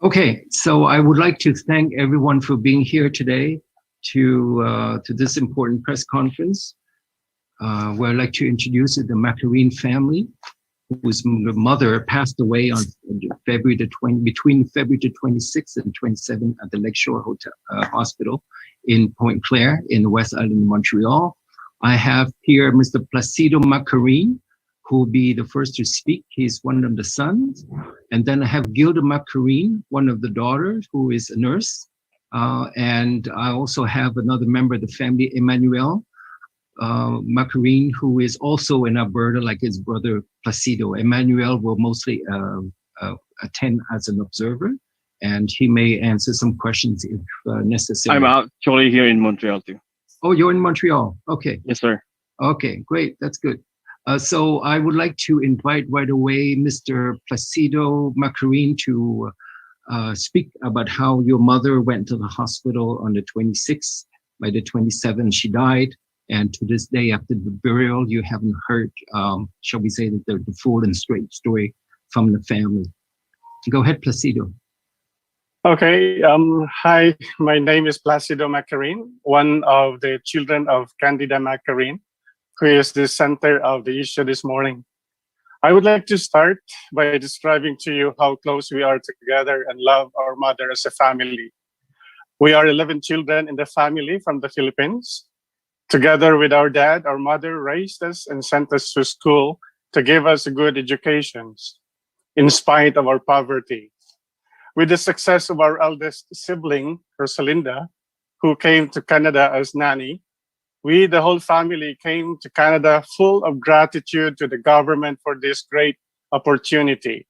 Okay, so I would like to thank everyone for being here today to this important press conference, where I'd like to introduce the Macarine family, whose mother passed away on between February the 26th and 27th at the Lakeshore Hospital in Pointe-Claire in the West Island of Montreal. I have here Mr. Placido Macarine, who will be the first to speak. He's one of the sons. And then I have Gilda Macarine, one of the daughters, who is a nurse. And I also have another member of the family, Emmanuel Macarine, who is also in Alberta, like his brother Placido. Emmanuel will mostly attend as an observer, and he may answer some questions if necessary. I'm actually here in Montreal too. Oh, you're in Montreal. Okay. Yes, sir. Okay, great. That's good. So I would like to invite right away Mr. Placido Macarine to speak about how your mother went to the hospital on the 26th. By the 27th, she died. And to this day, after the burial, you haven't heard, shall we say, the full and straight story from the family. Go ahead, Placido. Okay. Hi, my name is Placido Macarine, one of the children of Candida Macarine, who is the center of the issue this morning. I would like to start by describing to you how close we are together and love our mother as a family. We are 11 children in the family from the Philippines. Together with our dad, our mother raised us and sent us to school to give us good educations, in spite of our poverty. With the success of our eldest sibling, Rosalinda, who came to Canada as nanny, we, the whole family, came to Canada full of gratitude to the government for this great opportunity.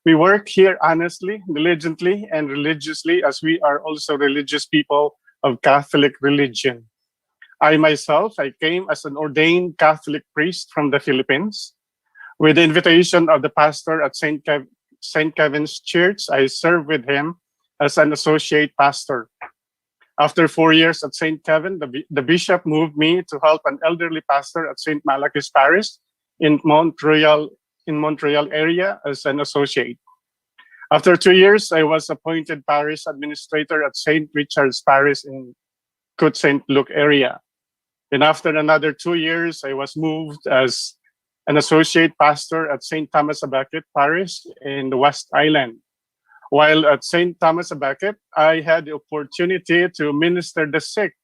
We work here honestly, diligently, and religiously, as we are also religious people of Catholic religion. I myself, I came as an ordained Catholic priest from the Philippines. With the invitation of the pastor at St. Kevin's Church, I served with him as an associate pastor. After 4 years at St. Kevin, the bishop moved me to help an elderly pastor at St. Malachy's Parish in Montreal-area as an associate. After 2 years, I was appointed parish administrator at St. Richard's Parish in Côte Saint Luc area. Then after another 2 years, I was moved as an associate pastor at St. Thomas a Becket Parish in the West Island. While at St. Thomas a Becket, I had the opportunity to minister the sick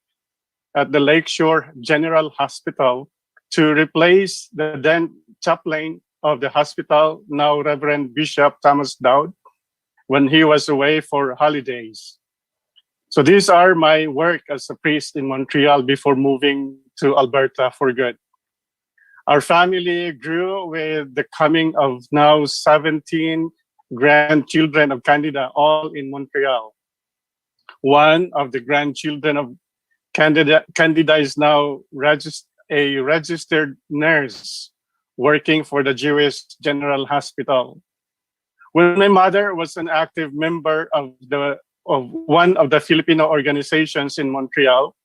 at the Lakeshore General Hospital to replace the then chaplain of the hospital, now Reverend Bishop Thomas Dowd, when he was away for holidays. So these are my work as a priest in Montreal before moving to Alberta for good. Our family grew with the coming of now 17 grandchildren of Candida, all in Montreal. One of the grandchildren of Candida is now a registered nurse working for the Jewish General Hospital. When my mother was an active member of one of the Filipino organizations in Montreal,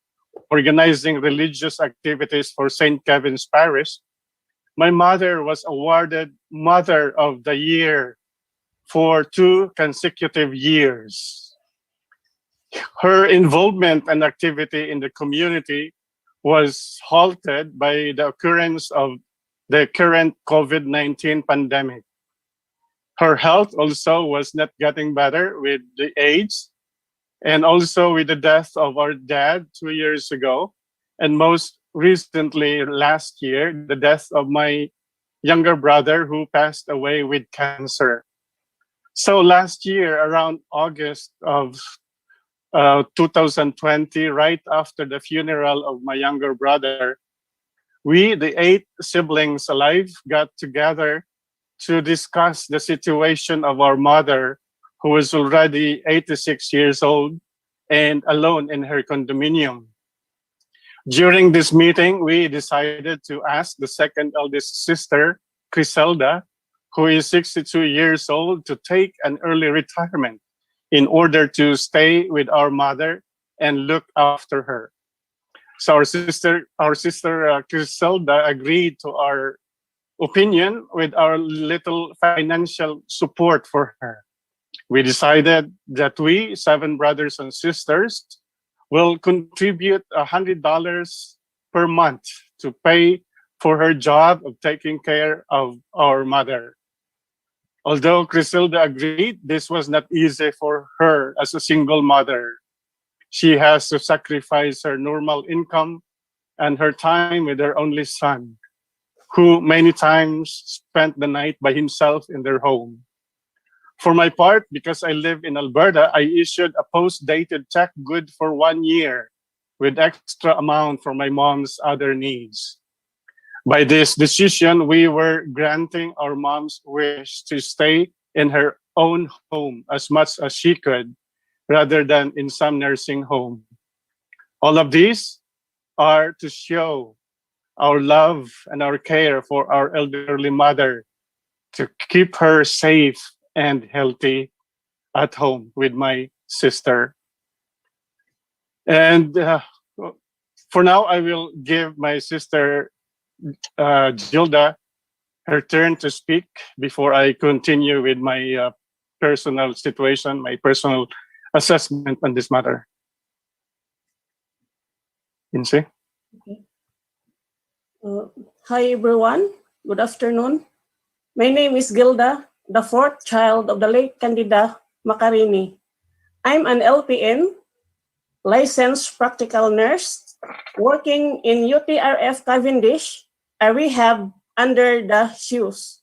organizing religious activities for St. Kevin's Parish, my mother was awarded Mother of the Year for 2 consecutive years. Her involvement and activity in the community was halted by the occurrence of the current COVID-19 pandemic. Her health also was not getting better with the age, and also with the death of our dad 2 years ago, and most recently last year, the death of my younger brother who passed away with cancer. So last year, around August of 2020, right after the funeral of my younger brother, we, the 8 siblings alive, got together to discuss the situation of our mother, who was already 86 years old and alone in her condominium. During this meeting, we decided to ask the second eldest sister, Griselda, who is 62 years old, to take an early retirement in order to stay with our mother and look after her. So our sister Griselda agreed to our opinion with our little financial support for her. We decided that we, 7 brothers and sisters, will contribute $100 per month to pay for her job of taking care of our mother. Although Griselda agreed, this was not easy for her as a single mother. She has to sacrifice her normal income and her time with her only son, who many times spent the night by himself in their home. For my part, because I live in Alberta, I issued a post-dated check good for 1 year with extra amount for my mom's other needs. By this decision, we were granting our mom's wish to stay in her own home as much as she could, rather than in some nursing home. All of these are to show our love and our care for our elderly mother, to keep her safe and healthy at home with my sister. And for now, I will give my sister Gilda her turn to speak before I continue with my personal situation, my personal assessment on this matter. Inse? Okay. Hi, everyone. Good afternoon. My name is Gilda, the 4th child of the late Candida Macarine. I'm an LPN, licensed practical nurse, working in UTRF Cavendish, a rehab under the SHUS.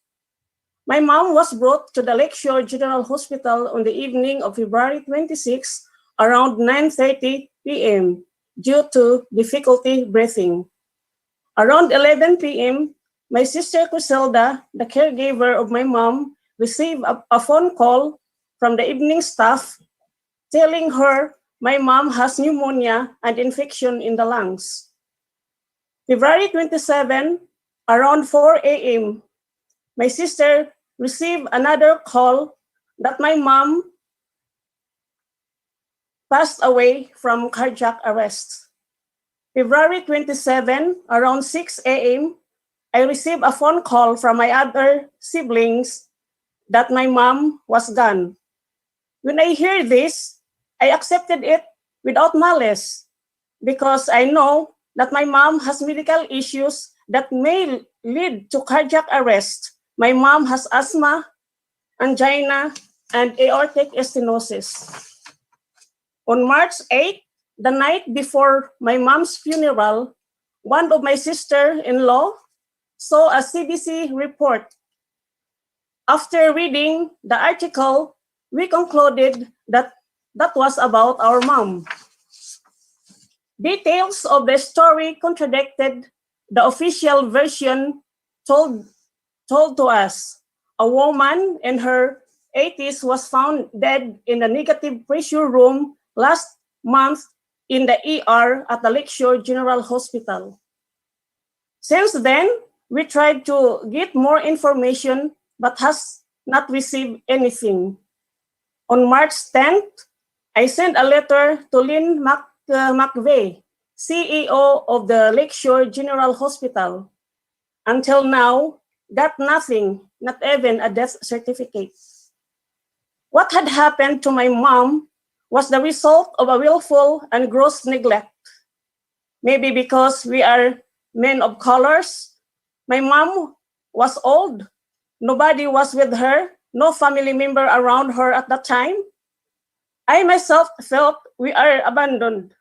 My mom was brought to the Lakeshore General Hospital on the evening of February 26, around 9:30 p.m. due to difficulty breathing. Around 11 p.m., my sister Griselda, the caregiver of my mom, received a phone call from the evening staff telling her my mom has pneumonia and infection in the lungs. February 27, around 4 a.m., my sister received another call that my mom passed away from cardiac arrest. February 27, around 6 a.m., I received a phone call from my other siblings that my mom was gone. When I hear this, I accepted it without malice because I know that my mom has medical issues that may lead to cardiac arrest. My mom has asthma, angina, and aortic stenosis. On March 8, the night before my mom's funeral, one of my sister-in-law saw a CBC report. After reading the article, we concluded that that was about our mom. Details of the story contradicted the official version told to us. A woman in her 80s was found dead in the negative pressure room last month in the ER at the Lakeshore General Hospital. Since then, we tried to get more information but has not received anything. On March 10th, I sent a letter to Lynn McVeigh, CEO of the Lakeshore General Hospital. Until now, got nothing, not even a death certificate. What had happened to my mom was the result of a willful and gross neglect. Maybe because we are men of colors. My mom was old. Nobody was with her, no family member around her at that time. I myself felt we are abandoned.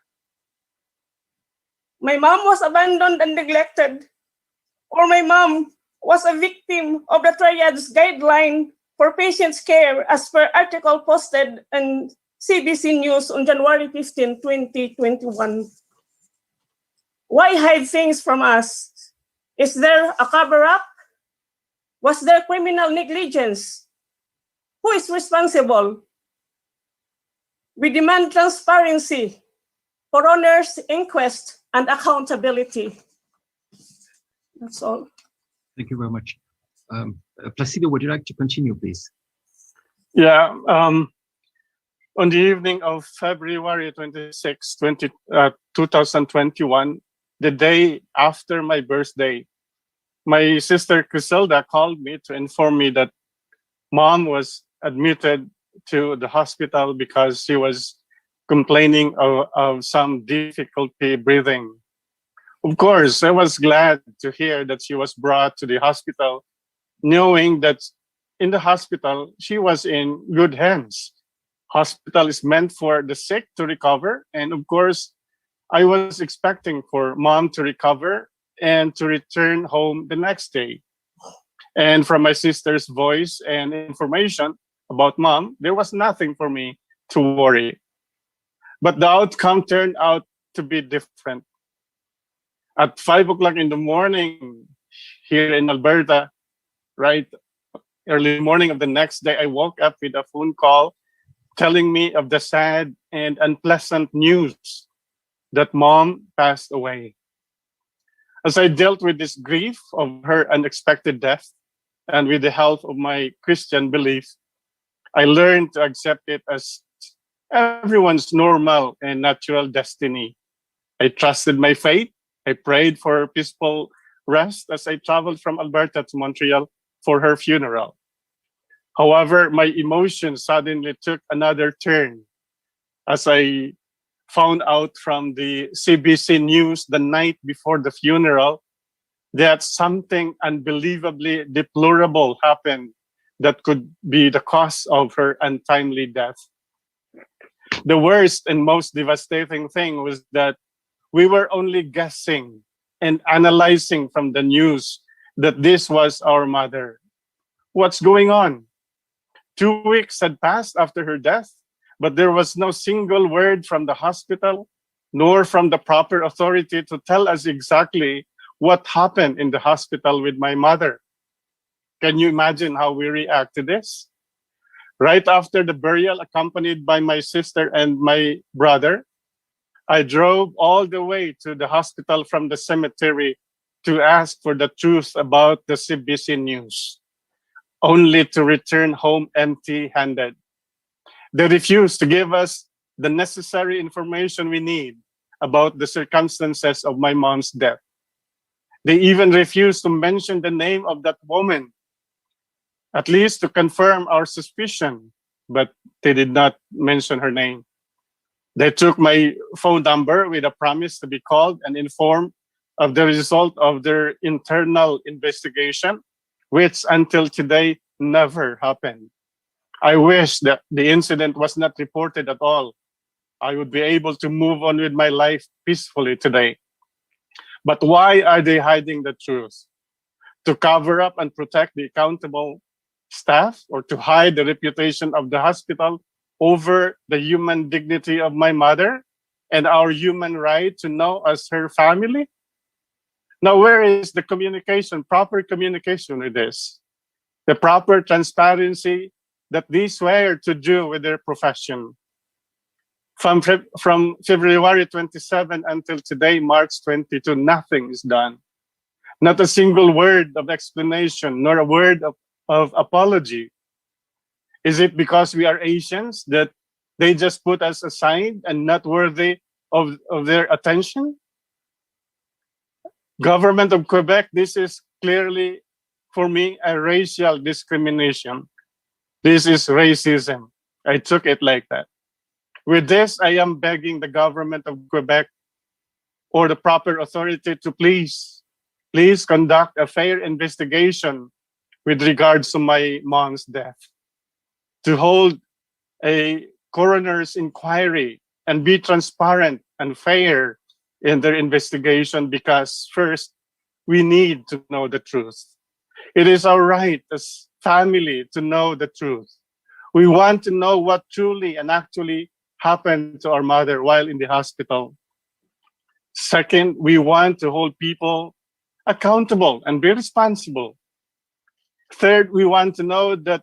My mom was abandoned and neglected, or my mom was a victim of the triad's guideline for patients' care as per article posted in CBC News on January 15, 2021. Why hide things from us? Is there a cover-up? Was there criminal negligence? Who is responsible? We demand transparency, coroner's inquest, and accountability. That's all. Thank you very much. Placido, would you like to continue, please? Yeah. On the evening of February 26, 2021, the day after my birthday, my sister Griselda called me to inform me that mom was admitted to the hospital because she was complaining of some difficulty breathing. Of course, I was glad to hear that she was brought to the hospital, knowing that in the hospital, she was in good hands. Hospital is meant for the sick to recover. And of course, I was expecting for mom to recover and to return home the next day. And from my sister's voice and information about mom, there was nothing for me to worry. But the outcome turned out to be different. At 5 o'clock in the morning here in Alberta, right, early morning of the next day, I woke up with a phone call telling me of the sad and unpleasant news that mom passed away. As I dealt with this grief of her unexpected death, and with the help of my Christian belief, I learned to accept it as everyone's normal and natural destiny. I trusted my faith. I prayed for peaceful rest as I traveled from Alberta to Montreal for her funeral. However, my emotions suddenly took another turn as I found out from the CBC News the night before the funeral that something unbelievably deplorable happened that could be the cause of her untimely death. The worst and most devastating thing was that we were only guessing and analyzing from the news that this was our mother. What's going on? 2 weeks had passed after her death, but there was no single word from the hospital nor from the proper authority to tell us exactly what happened in the hospital with my mother. Can you imagine how we react to this? Right after the burial, accompanied by my sister and my brother, I drove all the way to the hospital from the cemetery to ask for the truth about the CBC News, only to return home empty-handed. They refused to give us the necessary information we need about the circumstances of my mom's death. They even refused to mention the name of that woman, at least to confirm our suspicion, but they did not mention her name. They took my phone number with a promise to be called and informed of the result of their internal investigation, which until today never happened. I wish that the incident was not reported at all. I would be able to move on with my life peacefully today. But why are they hiding the truth? To cover up and protect the accountable staff, or to hide the reputation of the hospital over the human dignity of my mother and our human right to know as her family? Now, where is the communication, proper communication with this? The proper transparency that they swear to do with their profession. From February 27 until today, March 22, nothing is done. Not a single word of explanation, nor a word of apology. Is it because we are Asians that they just put us aside and not worthy of their attention? Government of Quebec, this is clearly, for me, a racial discrimination. This is racism. I took it like that. With this, I am begging the government of Quebec or the proper authority to please conduct a fair investigation with regards to my mom's death, to hold a coroner's inquiry and be transparent and fair in their investigation, because first, we need to know the truth. It is our right as family to know the truth. We want to know what truly and actually happened to our mother while in the hospital. Second, we want to hold people accountable and be responsible. Third, we want to know that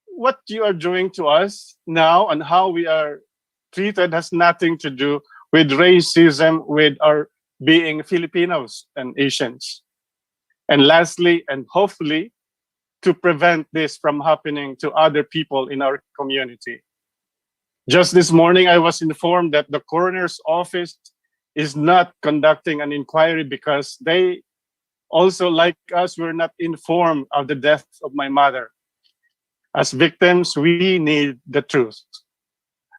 what you are doing to us now and how we are treated has nothing to do with racism, with our being Filipinos and Asians. And lastly, and hopefully, to prevent this from happening to other people in our community. Just this morning, I was informed that the coroner's office is not conducting an inquiry because they also, like us, were not informed of the death of my mother. As victims, we need the truth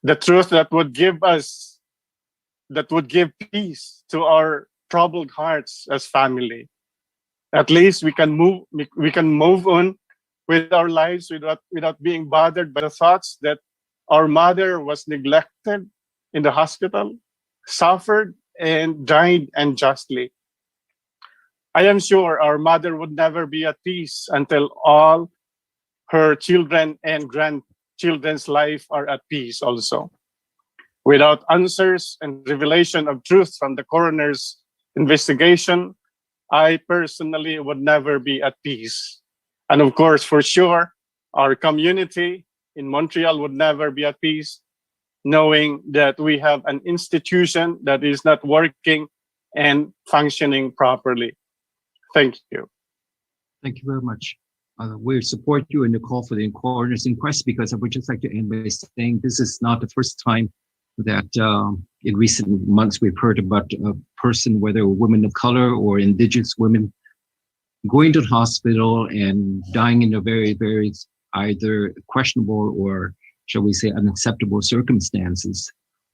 that would give peace to our troubled hearts as family. At least we can move on with our lives without being bothered by the thoughts that our mother was neglected in the hospital, suffered, and died unjustly. I am sure our mother would never be at peace until all her children and grandchildren's life are at peace also. Without answers and revelation of truth from the coroner's investigation, I personally would never be at peace. And of course, for sure, our community in Montreal would never be at peace, knowing that we have an institution that is not working and functioning properly. Thank you. Thank you very much. We support you in the call for the coroner's inquest, because I would just like to end by saying this is not the first time that in recent months we've heard about a person, whether a woman of color or indigenous women, going to the hospital and dying in a very, very either questionable or, shall we say, unacceptable circumstances.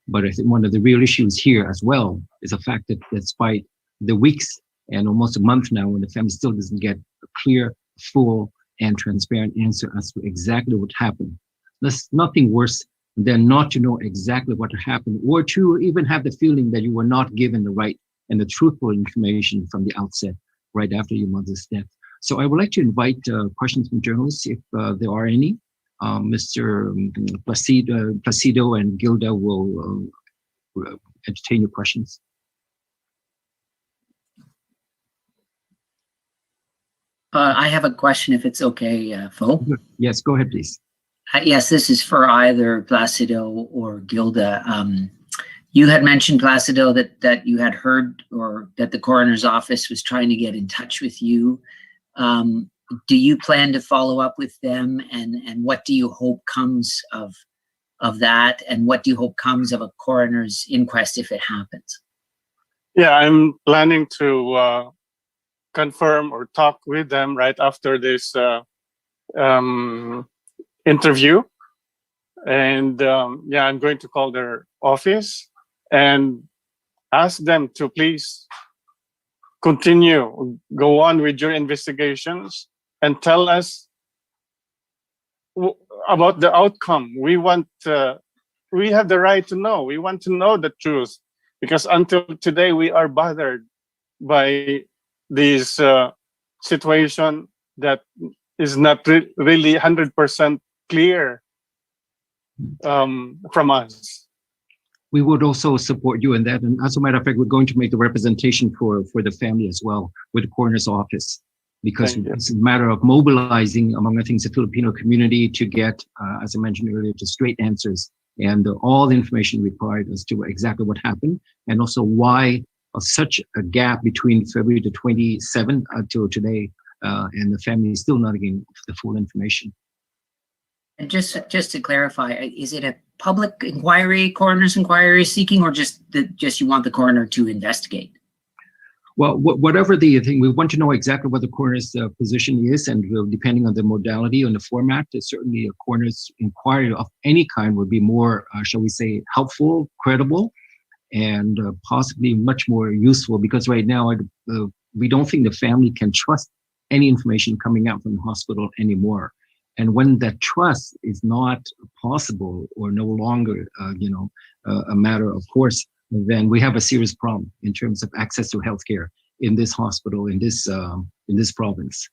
But I think one of the real issues here as well is the fact that despite the weeks and almost a month now, when the family still doesn't get a clear, full, and transparent answer as to exactly what happened. There's nothing worse than not to know exactly what happened, or to even have the feeling that you were not given the right and the truthful information from the outset, right after your mother's death. So I would like to invite questions from journalists, if there are any. Mr. Placido and Gilda will entertain your questions. I have a question, if it's okay, Fo. Yes, go ahead, please. Yes, this is for either Placido or Gilda. You had mentioned, Placido, that you had heard, or that the coroner's office was trying to get in touch with you. Do you plan to follow up with them, and what do you hope comes of that, and what do you hope comes of a coroner's inquest if it happens? Yeah, I'm planning to confirm or talk with them right after this interview, and yeah, I'm going to call their office and ask them to please go on with your investigations and tell us about the outcome. We have the right to know. We want to know the truth, because until today we are bothered by this situation that is not really 100% clear from us. We would also support you in that. And as a matter of fact, we're going to make the representation for the family as well with the coroner's office, because it's a matter of mobilizing, among other things, the Filipino community to get, as I mentioned earlier, to straight answers and all the information required as to exactly what happened, and also why such a gap between February the 27th until today, and the family is still not getting the full information. And just to clarify, is it a public inquiry, coroner's inquiry seeking, or just you want the coroner to investigate? Well, whatever the thing, we want to know exactly what the coroner's position is, and depending on the modality and the format, certainly a coroner's inquiry of any kind would be more, shall we say, helpful, credible, and possibly much more useful, because right now we don't think the family can trust any information coming out from the hospital anymore. And when that trust is not possible or no longer, a matter of course, then we have a serious problem in terms of access to healthcare in this hospital, in this province.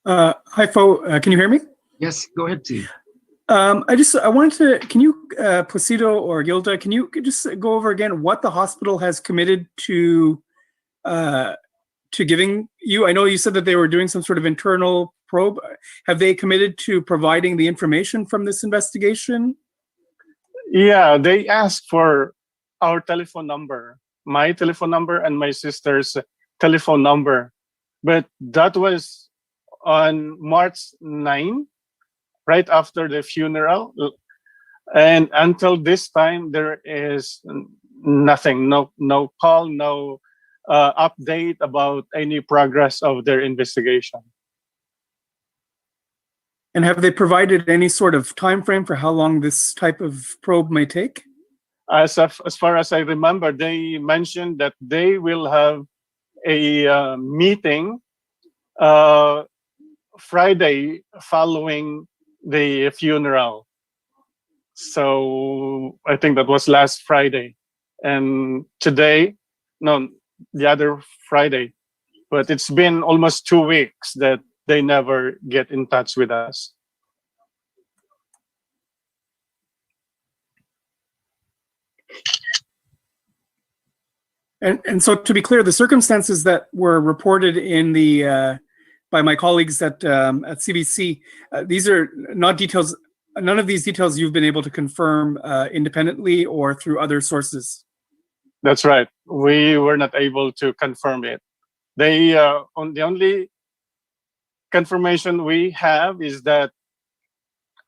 Hi, Fo. Can you hear me? Yes, go ahead, Steve. I wanted to, can you, Placido or Gilda, can you just go over again what the hospital has committed to giving you? I know you said that they were doing some sort of internal probe. Have they committed to providing the information from this investigation? Yeah, they asked for our telephone number, my telephone number and my sister's telephone number. But that was on March 9, right after the funeral. And until this time, there is nothing, no call, no update about any progress of their investigation. And have they provided any sort of time frame for how long this type of probe may take? As far as I remember, they mentioned that they will have a meeting Friday following the funeral. So I think that was last Friday. And today, no, the other Friday. But it's been almost 2 weeks that they never get in touch with us. And so to be clear, the circumstances that were reported in the by my colleagues at CBC, these are not details. None of these details you've been able to confirm independently or through other sources. That's right. We were not able to confirm it. They the only confirmation we have is that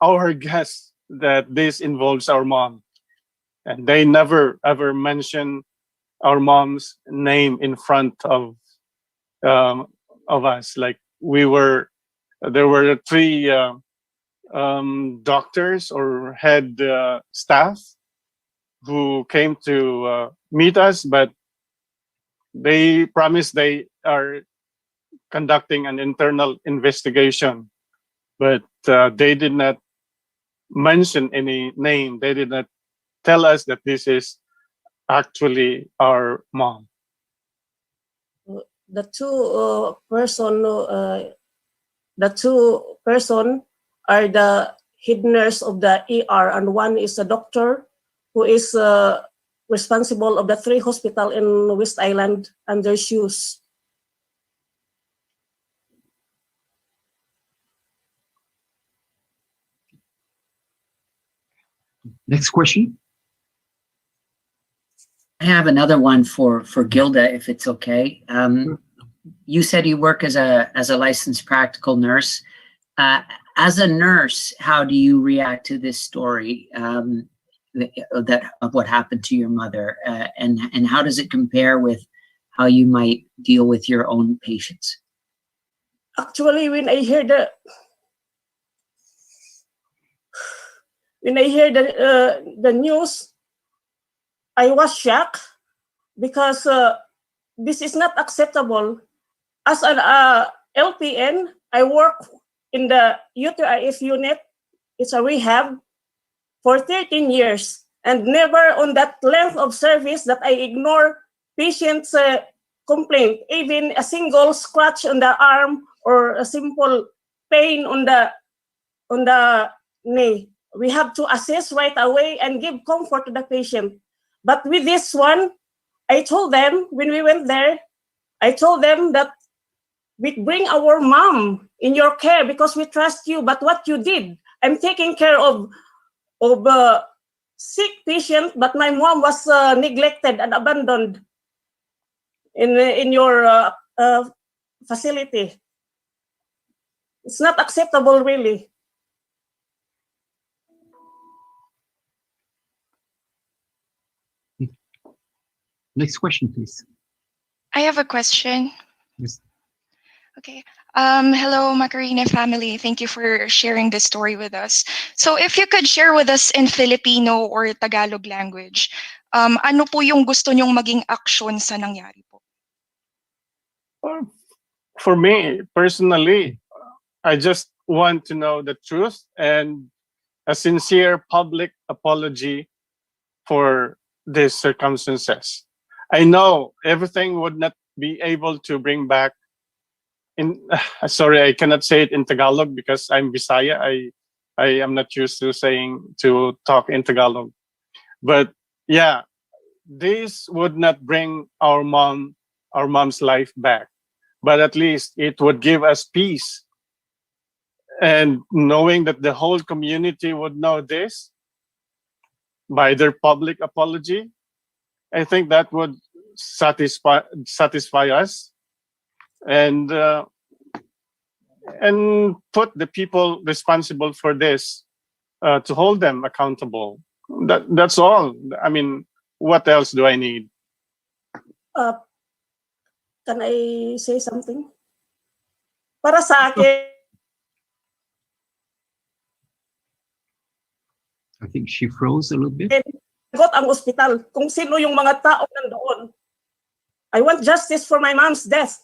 our guess that this involves our mom, and they never ever mention our mom's name in front of us. Like there were 3 doctors or head staff who came to meet us, but they promised they are conducting an internal investigation, but they did not mention any name. They did not tell us that this is actually our mom. The two person are the head nurse of the ER, and one is a doctor who is responsible of the 3 hospital in West Island and their shoes. Next question. I have another one for Gilda, if it's okay. You said you work as a licensed practical nurse. As a nurse, how do you react to this story of what happened to your mother, and how does it compare with how you might deal with your own patients? Actually, when I hear the news, I was shocked because this is not acceptable. As an LPN, I work in the UTIF unit. It's a rehab for 13 years, and never on that length of service that I ignore patients' complaint, even a single scratch on the arm or a simple pain on the knee. We have to assess right away and give comfort to the patient. But with this one, I told them when we went there, I told them that we bring our mom in your care because we trust you. But what you did, I'm taking care of sick patient, but my mom was neglected and abandoned in your facility. It's not acceptable, really. Next question, please. I have a question. Yes. Okay. Hello, Macarine family. Thank you for sharing this story with us. So if you could share with us in Filipino or Tagalog language, ano po yung gusto nyong maging aksyon sa nangyari po? For me, personally, I just want to know the truth and a sincere public apology for these circumstances. I know everything would not be able to bring back sorry, I cannot say it in Tagalog because I'm Bisaya. I am not used to talk in Tagalog. But yeah, this would not bring our mom's life back. But at least it would give us peace. And knowing that the whole community would know this by their public apology, I think that would satisfy us and put the people responsible for this to hold them accountable. That's all. I mean, what else do I need? Can I say something? Para sa akin, I think she froze a little bit. Got ang ospital kung sino yung mga tao nandoon. I want justice for my mom's death.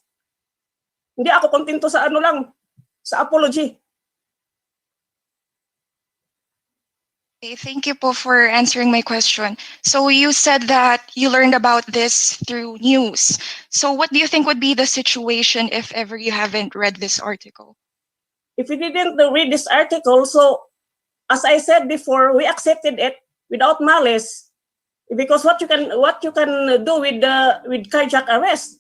Hindi ako kontento sa ano lang, sa apology. Okay, thank you po for answering my question. So you said that you learned about this through news. So what do you think would be the situation if ever you haven't read this article? If you didn't read this article, so as I said before, we accepted it without malice, because what you can do with cardiac arrest.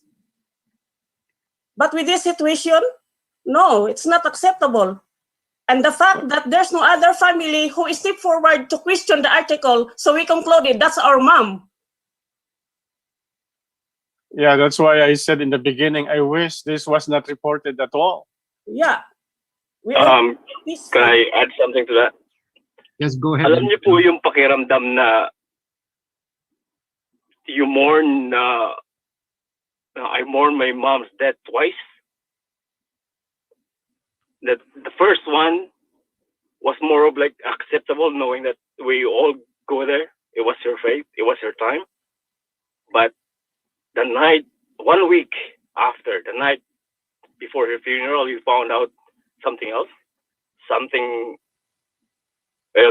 But with this situation, no, it's not acceptable. And the fact that there's no other family who stepped forward to question the article, so we concluded that's our mom. Yeah, that's why I said in the beginning, I wish this was not reported at all. Yeah. Can I add something to that? Yes, go ahead. Alam niyo po yung pakiramdam na you mourn, I mourn my mom's death twice. That the first one was more of like acceptable, knowing that we all go there. It was her fate. It was her time. But the night, 1 week after, the night before her funeral, you found out something else, something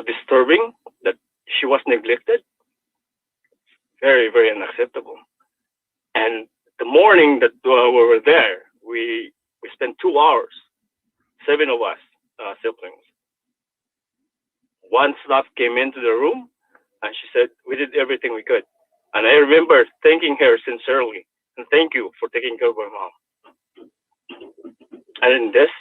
disturbing, that she was neglected. Very, very unacceptable. And the morning that we were there, we spent 2 hours, 7 of us, siblings. One staff came into the room and she said, we did everything we could. And I remember thanking her sincerely, and thank you for taking care of my mom. And in this,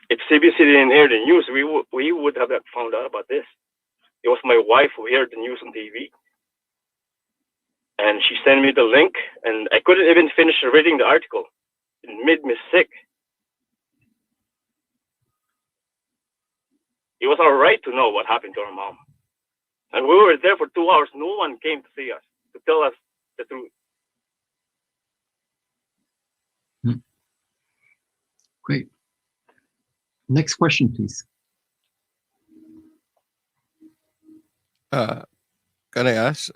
if CBC didn't air the news, we would have found out about this. It was my wife who aired the news on TV. And she sent me the link, and I couldn't even finish reading the article. It made me sick. It was our right to know what happened to our mom. And we were there for 2 hours. No one came to see us, to tell us the truth. Great. Next question, please. Can I ask?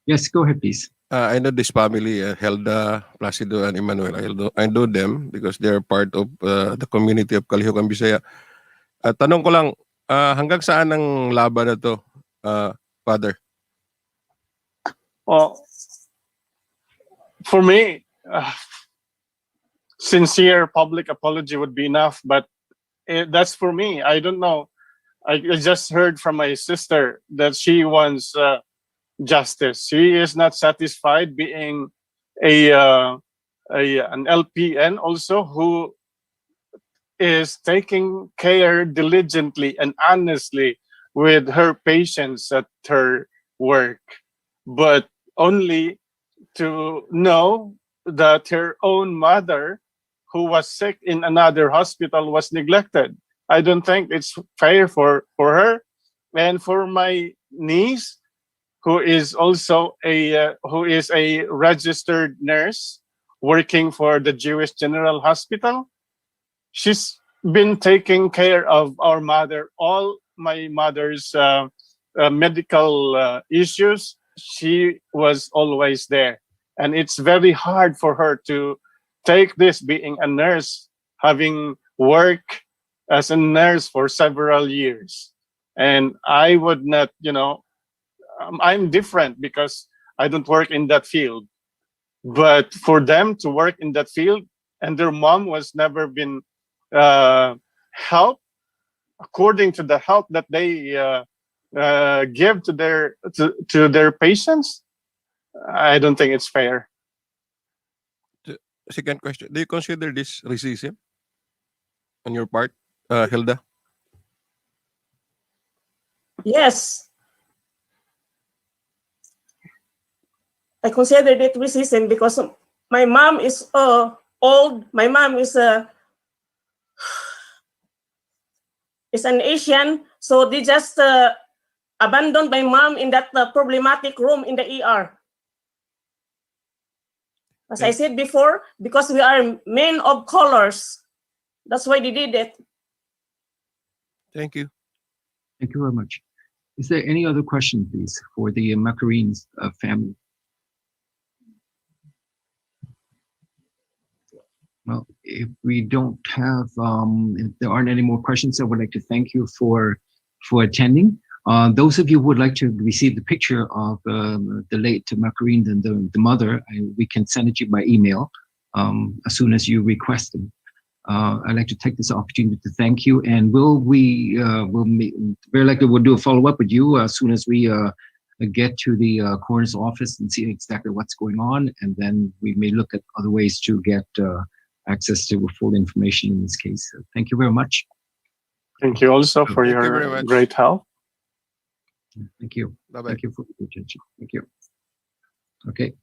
Yes, go ahead, please. I know this family, Gilda, Placido, and Emmanuel. I know them because they're part of the community of Kalihukan, Bisaya. Tanong ko lang, hanggang saan ang laban na to, Father? Well, for me, sincere public apology would be enough, but that's for me. I don't know. I just heard from my sister that she wants justice. She is not satisfied being an LPN also who is taking care diligently and honestly with her patients at her work, but only to know that her own mother, who was sick in another hospital, was neglected. I don't think it's fair for her. And for my niece, who is also a registered nurse working for the Jewish General Hospital, she's been taking care of our mother, all my mother's medical issues. She was always there. And it's very hard for her to take this, being a nurse, having worked as a nurse for several years. And I would not, I'm different because I don't work in that field. But for them to work in that field, and their mom was never been helped according to the help that they give to their patients, I don't think it's fair. Second question, do you consider this racism on your part, Gilda? Yes. I considered it racism because my mom is old. My mom is an Asian, so they just abandoned my mom in that problematic room in the ER. As I said before, because we are men of colors, that's why they did it. Thank you. Thank you very much. Is there any other question, please, for the Macarine's family? Well, if we don't have, if there aren't any more questions, I would like to thank you for attending. Those of you who would like to receive the picture of the late Macarine and the mother, we can send it to you by email as soon as you request them. I'd like to take this opportunity to thank you, and very likely we'll do a follow-up with you as soon as we get to the coroner's office and see exactly what's going on, and then we may look at other ways to get access to full information in this case. So thank you very much. Thank you also for Thank you your very much. great help. Thank you. Bye-bye. Thank you for your attention. Thank you. Okay.